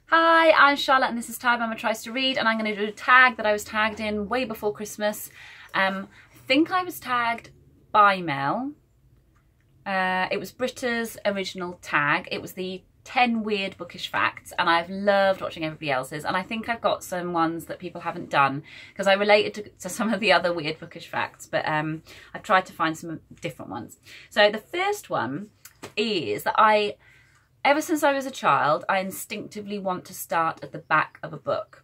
Hi, I'm Charlotte and this is Time Mama Tries to Read, and I'm going to do a tag that I was tagged in way before Christmas. I think I was tagged by Mel. It was Britta's original tag. It was the 10 weird bookish facts, and I've loved watching everybody else's, and I think I've got some ones that people haven't done because I related to some of the other weird bookish facts, but I've tried to find some different ones. So the first one is that ever since I was a child, I instinctively want to start at the back of a book.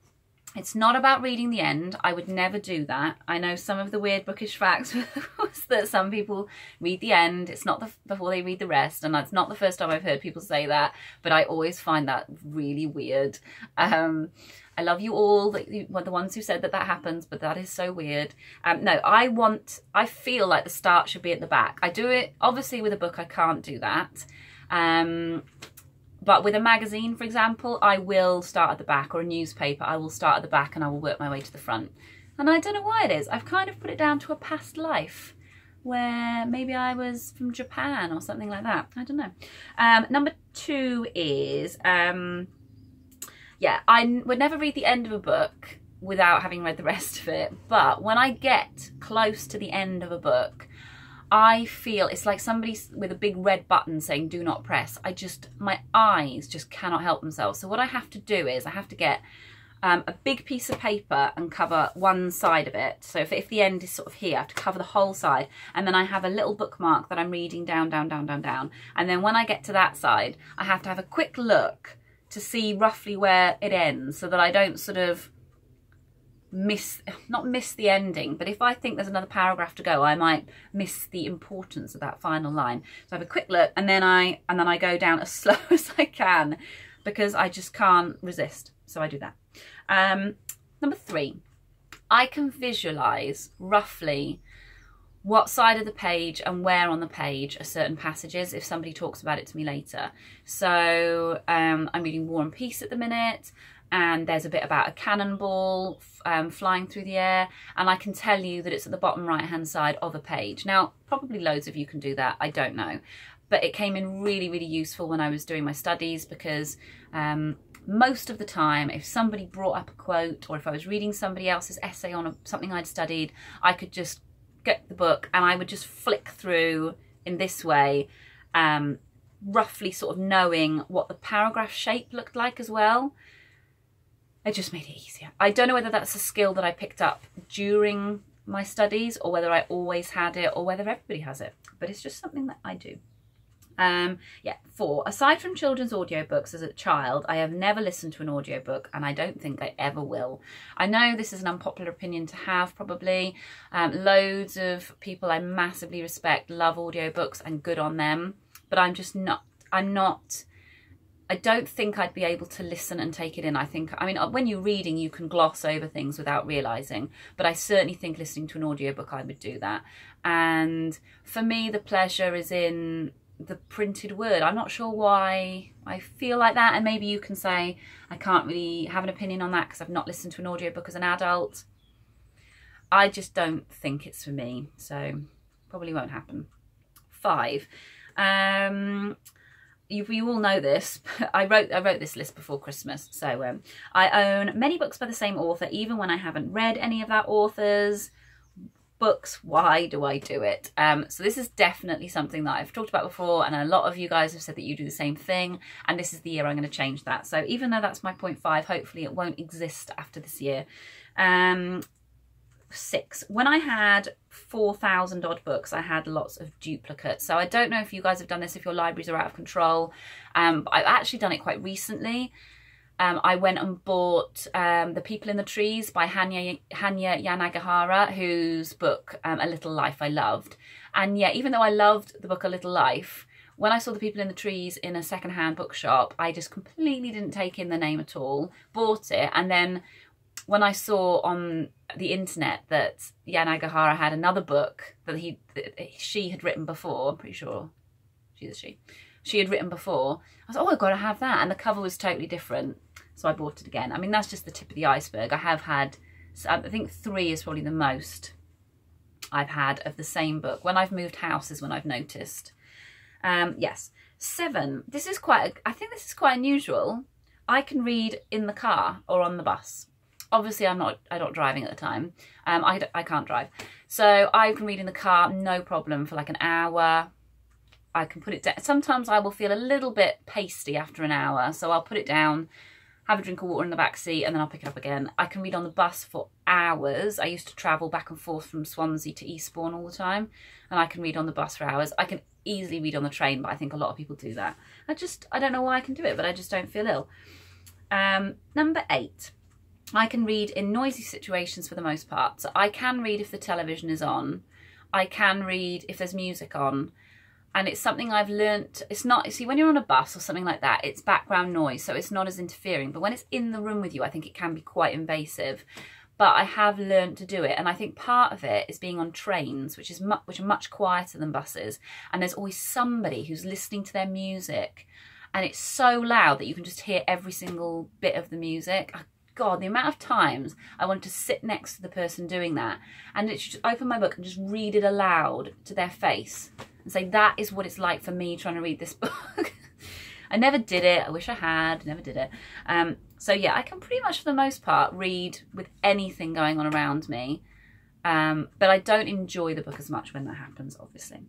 It's not about reading the end. I would never do that. I know some of the weird bookish facts was that some people read the end. It's not before they read the rest, and that's not the first time I've heard people say that, but I always find that really weird. I love you all, the ones who said that happens, but that is so weird. No, I feel like the start should be at the back. I do it, obviously with a book I can't do that. But with a magazine, for example, I will start at the back, or a newspaper, I will start at the back and I will work my way to the front. And I don't know why it is. I've kind of put it down to a past life where maybe I was from Japan or something like that. I don't know. Number two is, yeah, I would never read the end of a book without having read the rest of it. But when I get close to the end of a book, I feel it's like somebody with a big red button saying do not press. My eyes just cannot help themselves. So what I have to do is I have to get a big piece of paper and cover one side of it. So if the end is sort of here, I have to cover the whole side. And then I have a little bookmark that I'm reading down, down, down, down, down. And then when I get to that side, I have to have a quick look to see roughly where it ends so that I don't sort of not miss the ending, but if I think there's another paragraph to go, I might miss the importance of that final line. So I have a quick look, and then I go down as slow as I can because I just can't resist. So I do that. Number three, I can visualize roughly what side of the page and where on the page a certain passage is if somebody talks about it to me later. So I'm reading War and Peace at the minute, and there's a bit about a cannonball flying through the air, and I can tell you that it's at the bottom right hand side of a page. Now, probably loads of you can do that, I don't know, but it came in really, really useful when I was doing my studies because most of the time, if somebody brought up a quote, or if I was reading somebody else's essay on something I'd studied, I could just get the book and I would just flick through in this way, roughly sort of knowing what the paragraph shape looked like as well. It just made it easier. I don't know whether that's a skill that I picked up during my studies or whether I always had it or whether everybody has it, but it's just something that I do. Yeah, 4. Aside from children's audiobooks as a child, I have never listened to an audiobook, and I don't think I ever will. I know this is an unpopular opinion to have, probably. Loads of people I massively respect love audiobooks and good on them, but I'm just not. I don't think I'd be able to listen and take it in. I mean, when you're reading, you can gloss over things without realising, but I certainly think listening to an audiobook, I would do that. And for me, the pleasure is in the printed word. I'm not sure why I feel like that, and maybe you can say I can't really have an opinion on that because I've not listened to an audiobook as an adult. I just don't think it's for me, so probably won't happen. 5. You all know this, but I wrote this list before Christmas. So I own many books by the same author, even when I haven't read any of that author's books. Why do I do it? So this is definitely something that I've talked about before, and a lot of you guys have said that you do the same thing, and this is the year I'm going to change that. So even though that's my 0.5, hopefully it won't exist after this year. 6. When I had 4,000 odd books, I had lots of duplicates. So I don't know if you guys have done this, if your libraries are out of control. But I've actually done it quite recently. I went and bought The People in the Trees by Hanya Yanagihara, whose book, A Little Life, I loved. And yeah, even though I loved the book A Little Life, when I saw The People in the Trees in a secondhand bookshop, I just completely didn't take in the name at all, bought it, and then when I saw on the internet that Yanagihara had another book that she had written before, I'm pretty sure she had written before, I was like, oh, I've got to have that, and the cover was totally different, so I bought it again. I mean, that's just the tip of the iceberg. I have had, I think 3 is probably the most I've had of the same book. When I've moved house is when I've noticed. Yes. 7. This is I think this is quite unusual. I can read in the car or on the bus. Obviously, I'm not driving at the time. I can't drive. So I can read in the car, no problem, for like an hour. I can put it down. Sometimes I will feel a little bit pasty after an hour. So I'll put it down, have a drink of water in the back seat, and then I'll pick it up again. I can read on the bus for hours. I used to travel back and forth from Swansea to Eastbourne all the time, and I can read on the bus for hours. I can easily read on the train, but I think a lot of people do that. I don't know why I can do it, but I just don't feel ill. Number 8, I can read in noisy situations for the most part. So I can read if the television is on. I can read if there's music on. And it's something I've learnt. It's not, you see, when you're on a bus or something like that, it's background noise, so it's not as interfering. But when it's in the room with you, I think it can be quite invasive. But I have learnt to do it. And I think part of it is being on trains, which are much quieter than buses. And there's always somebody who's listening to their music. And it's so loud that you can just hear every single bit of the music. Oh, God, the amount of times I wanted to sit next to the person doing that and just open my book and just read it aloud to their face and say, that is what it's like for me trying to read this book. I never did it. I wish I had. Never did it. So yeah, I can pretty much for the most part read with anything going on around me. But I don't enjoy the book as much when that happens, obviously.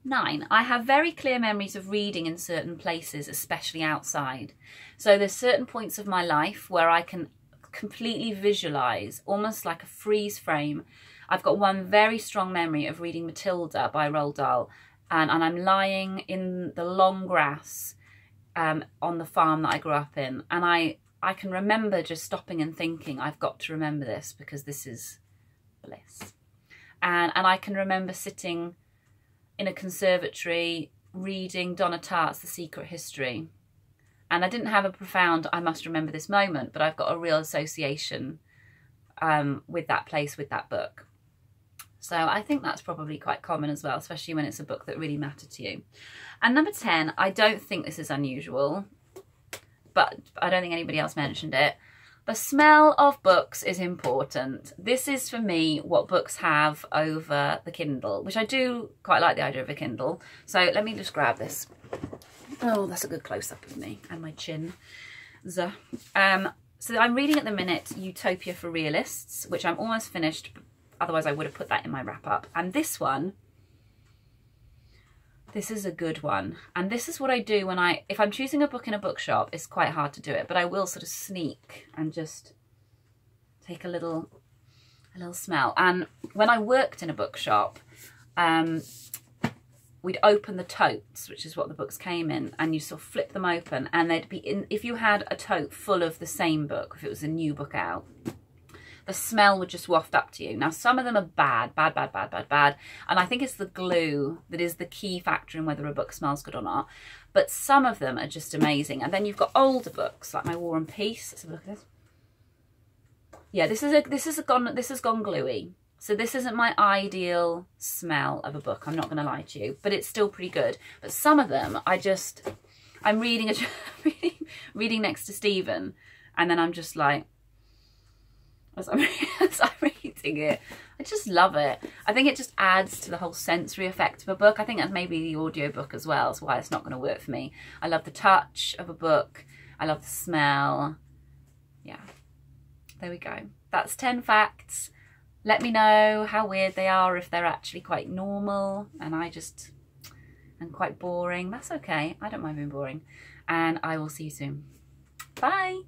9, I have very clear memories of reading in certain places, especially outside. So there's certain points of my life where I can completely visualise, almost like a freeze frame. I've got one very strong memory of reading Matilda by Roald Dahl, and I'm lying in the long grass on the farm that I grew up in, and I can remember just stopping and thinking, I've got to remember this because this is bliss. And I can remember sitting in a conservatory reading Donna Tartt's The Secret History. And I didn't have a profound, I must remember this moment, but I've got a real association with that place, with that book. So I think that's probably quite common as well, especially when it's a book that really mattered to you. And number 10, I don't think this is unusual, but I don't think anybody else mentioned it. The smell of books is important. This is, for me, what books have over the Kindle, which I do quite like the idea of a Kindle. So let me just grab this. Oh, that's a good close-up of me and my chin. So I'm reading at the minute Utopia for Realists, which I'm almost finished. Otherwise, I would have put that in my wrap-up. And this one, this is a good one. And this is what I do when if I'm choosing a book in a bookshop, it's quite hard to do it, but I will sort of sneak and just take a little smell. And when I worked in a bookshop, we'd open the totes, which is what the books came in, and you sort of flip them open, and they'd be in, if you had a tote full of the same book, if it was a new book out, the smell would just waft up to you. Now, some of them are bad, and I think it's the glue that is the key factor in whether a book smells good or not. But some of them are just amazing. And then you've got older books like my War and Peace. Let's have a look at this. Yeah, this has gone gluey. So this isn't my ideal smell of a book, I'm not going to lie to you, but it's still pretty good. But some of them, I'm reading reading next to Stephen, and then I'm just like, as I'm reading it, I just love it. I think it just adds to the whole sensory effect of a book. I think that's maybe the audiobook as well. That's why it's not going to work for me. I love the touch of a book. I love the smell. Yeah, there we go. That's 10 facts. Let me know how weird they are, if they're actually quite normal and I just am quite boring. That's okay. I don't mind being boring. And I will see you soon. Bye.